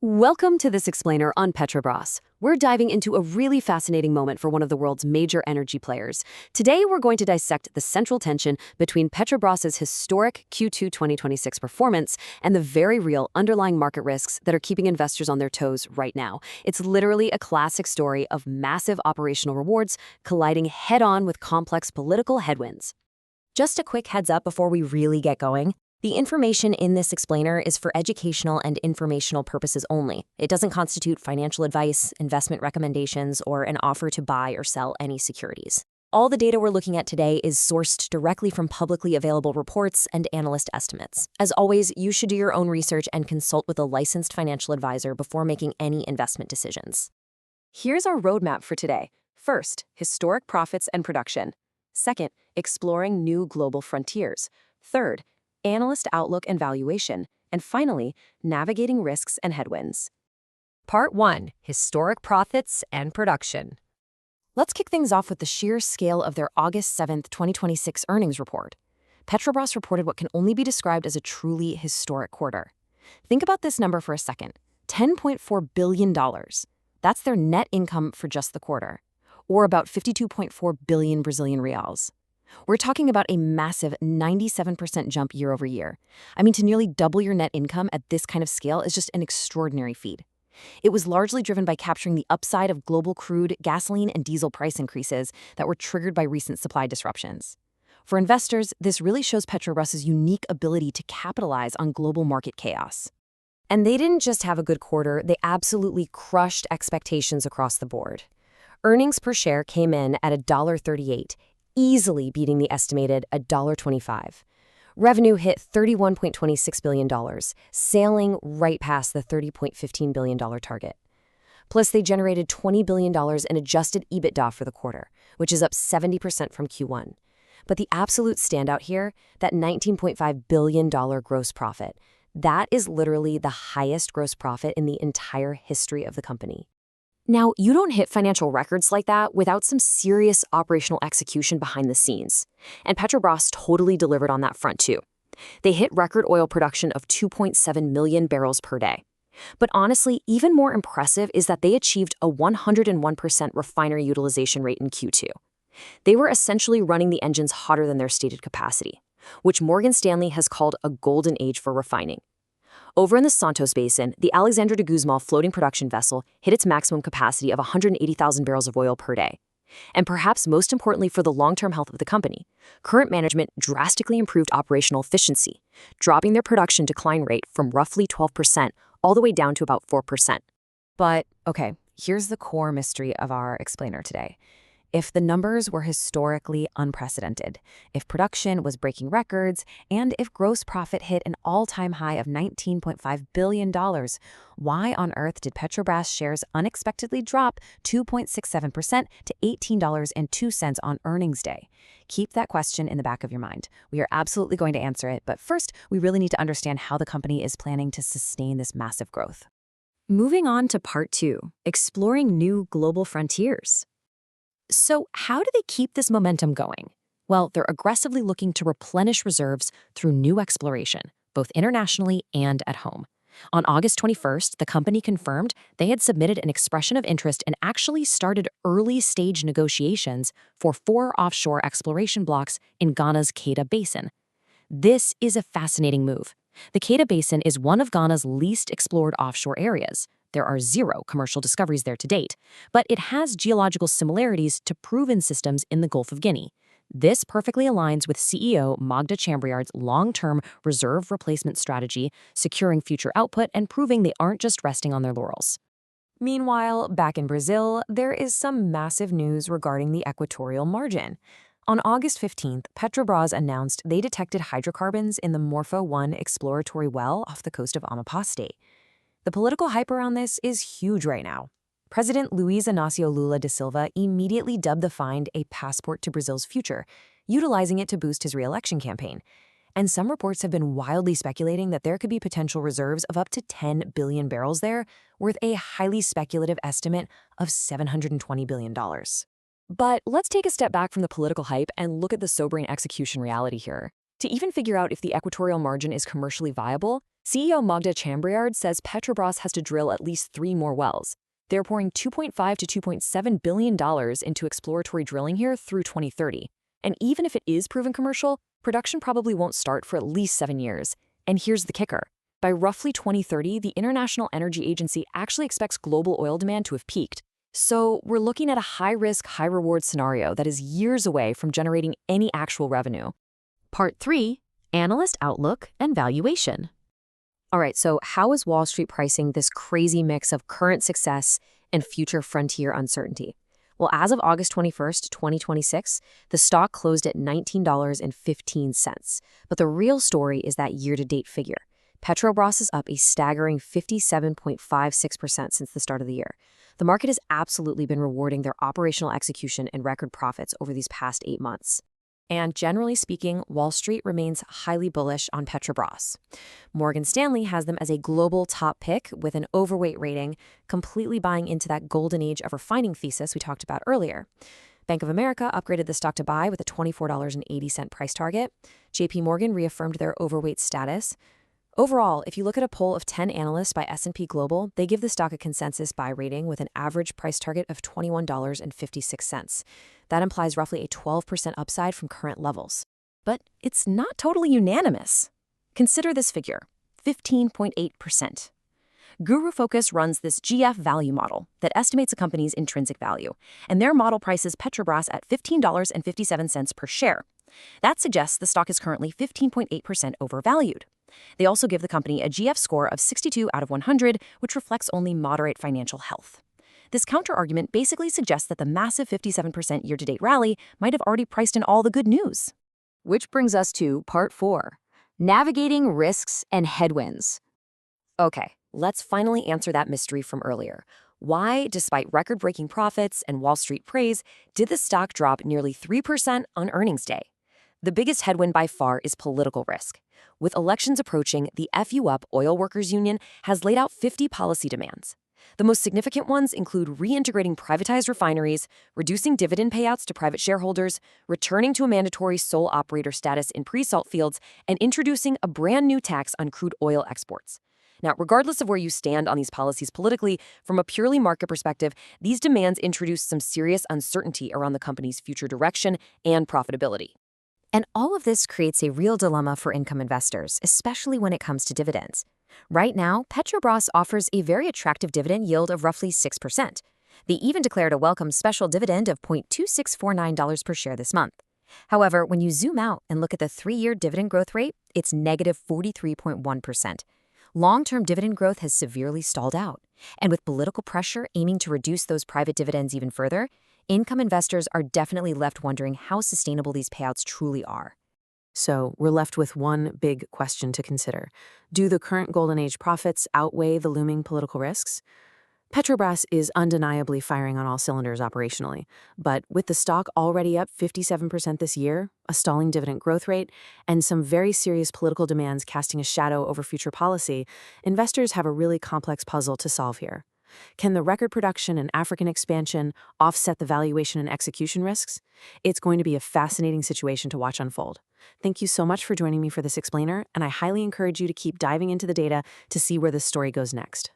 Welcome to this explainer on Petrobras. We're diving into a really fascinating moment for one of the world's major energy players. Today, we're going to dissect the central tension between Petrobras's historic Q2 2026 performance and the very real underlying market risks that are keeping investors on their toes right now. It's literally a classic story of massive operational rewards colliding head-on with complex political headwinds. Just a quick heads up before we really get going. The information in this explainer is for educational and informational purposes only. It doesn't constitute financial advice, investment recommendations, or an offer to buy or sell any securities. All the data we're looking at today is sourced directly from publicly available reports and analyst estimates. As always, you should do your own research and consult with a licensed financial advisor before making any investment decisions. Here's our roadmap for today. First, historic profits and production. Second, exploring new global frontiers. Third, analyst outlook and valuation. And finally, navigating risks and headwinds. Part 1. Historic profits and production. Let's kick things off with the sheer scale of their August 7th, 2026 earnings report. Petrobras reported what can only be described as a truly historic quarter. Think about this number for a second. $10.4 billion. That's their net income for just the quarter, or about 52.4 billion Brazilian reals. We're talking about a massive 97% jump year over year. I mean, to nearly double your net income at this kind of scale is just an extraordinary feat. It was largely driven by capturing the upside of global crude, gasoline, and diesel price increases that were triggered by recent supply disruptions. For investors, this really shows Petrobras's unique ability to capitalize on global market chaos. And they didn't just have a good quarter, they absolutely crushed expectations across the board. Earnings per share came in at $1.38, easily beating the estimated $1.25. Revenue hit $31.26 billion, sailing right past the $30.15 billion target. Plus, they generated $20 billion in adjusted EBITDA for the quarter, which is up 70% from Q1. But the absolute standout here, that $19.5 billion gross profit, that is literally the highest gross profit in the entire history of the company. Now, you don't hit financial records like that without some serious operational execution behind the scenes. And Petrobras totally delivered on that front too. They hit record oil production of 2.7 million barrels per day. But honestly, even more impressive is that they achieved a 101% refinery utilization rate in Q2. They were essentially running the engines hotter than their stated capacity, which Morgan Stanley has called a golden age for refining. Over in the Santos Basin, the Alexandre de Gusmão floating production vessel hit its maximum capacity of 180,000 barrels of oil per day. And perhaps most importantly for the long-term health of the company, current management drastically improved operational efficiency, dropping their production decline rate from roughly 12% all the way down to about 4%. But, okay, here's the core mystery of our explainer today. If the numbers were historically unprecedented, if production was breaking records, and if gross profit hit an all-time high of $19.5 billion, why on earth did Petrobras shares unexpectedly drop 2.67% to $18.02 on earnings day? Keep that question in the back of your mind. We are absolutely going to answer it, but first, we really need to understand how the company is planning to sustain this massive growth. Moving on to part 2, exploring new global frontiers. So how do they keep this momentum going? Well, they're aggressively looking to replenish reserves through new exploration, both internationally and at home. On August 21st, the company confirmed they had submitted an expression of interest and actually started early-stage negotiations for 4 offshore exploration blocks in Ghana's Keda Basin. This is a fascinating move. The Keda Basin is one of Ghana's least explored offshore areas. There are 0 commercial discoveries there to date, but it has geological similarities to proven systems in the Gulf of Guinea. This perfectly aligns with CEO Magda Chambriard's long-term reserve replacement strategy, securing future output and proving they aren't just resting on their laurels. Meanwhile, back in Brazil, there is some massive news regarding the equatorial margin. On August 15th, Petrobras announced they detected hydrocarbons in the Morpho-1 exploratory well off the coast of Amapá State. The political hype around this is huge right now. President Luiz Inácio Lula da Silva immediately dubbed the find a passport to Brazil's future, utilizing it to boost his re-election campaign. And some reports have been wildly speculating that there could be potential reserves of up to 10 billion barrels there, worth a highly speculative estimate of $720 billion. But let's take a step back from the political hype and look at the sobering execution reality here. To even figure out if the equatorial margin is commercially viable, CEO Magda Chambriard says Petrobras has to drill at least 3 more wells. They're pouring $2.5 to $2.7 billion into exploratory drilling here through 2030. And even if it is proven commercial, production probably won't start for at least 7 years. And here's the kicker. By roughly 2030, the International Energy Agency actually expects global oil demand to have peaked. So we're looking at a high-risk, high-reward scenario that is years away from generating any actual revenue. Part 3, Analyst Outlook and Valuation. All right, so how is Wall Street pricing this crazy mix of current success and future frontier uncertainty? Well, as of August 21st, 2026, the stock closed at $19.15. But the real story is that year-to-date figure. Petrobras is up a staggering 57.56% since the start of the year. The market has absolutely been rewarding their operational execution and record profits over these past 8 months. And generally speaking, Wall Street remains highly bullish on Petrobras. Morgan Stanley has them as a global top pick with an overweight rating, completely buying into that golden age of refining thesis we talked about earlier. Bank of America upgraded the stock to buy with a $24.80 price target. JPMorgan reaffirmed their overweight status. Overall, if you look at a poll of 10 analysts by S&P Global, they give the stock a consensus buy rating with an average price target of $21.56. That implies roughly a 12% upside from current levels. But it's not totally unanimous. Consider this figure, 15.8%. Guru Focus runs this GF value model that estimates a company's intrinsic value, and their model prices Petrobras at $15.57 per share. That suggests the stock is currently 15.8% overvalued. They also give the company a GF score of 62 out of 100, which reflects only moderate financial health. This counterargument basically suggests that the massive 57% year-to-date rally might have already priced in all the good news. Which brings us to Part 4, Navigating Risks and Headwinds. Okay, let's finally answer that mystery from earlier. Why, despite record-breaking profits and Wall Street praise, did the stock drop nearly 3% on earnings day? The biggest headwind by far is political risk. With elections approaching, the FUP Oil Workers Union has laid out 50 policy demands. The most significant ones include reintegrating privatized refineries, reducing dividend payouts to private shareholders, returning to a mandatory sole operator status in pre-salt fields, and introducing a brand new tax on crude oil exports. Now, regardless of where you stand on these policies politically, from a purely market perspective, these demands introduce some serious uncertainty around the company's future direction and profitability. And all of this creates a real dilemma for income investors, especially when it comes to dividends. Right now, Petrobras offers a very attractive dividend yield of roughly 6%. They even declared a welcome special dividend of $0.2649 per share this month. However, when you zoom out and look at the 3-year dividend growth rate, it's negative 43.1%. Long-term dividend growth has severely stalled out. And with political pressure aiming to reduce those private dividends even further, income investors are definitely left wondering how sustainable these payouts truly are. So we're left with one big question to consider. Do the current golden age profits outweigh the looming political risks? Petrobras is undeniably firing on all cylinders operationally, but with the stock already up 57% this year, a stalling dividend growth rate, and some very serious political demands casting a shadow over future policy, investors have a really complex puzzle to solve here. Can the record production and African expansion offset the valuation and execution risks? It's going to be a fascinating situation to watch unfold. Thank you so much for joining me for this explainer, and I highly encourage you to keep diving into the data to see where this story goes next.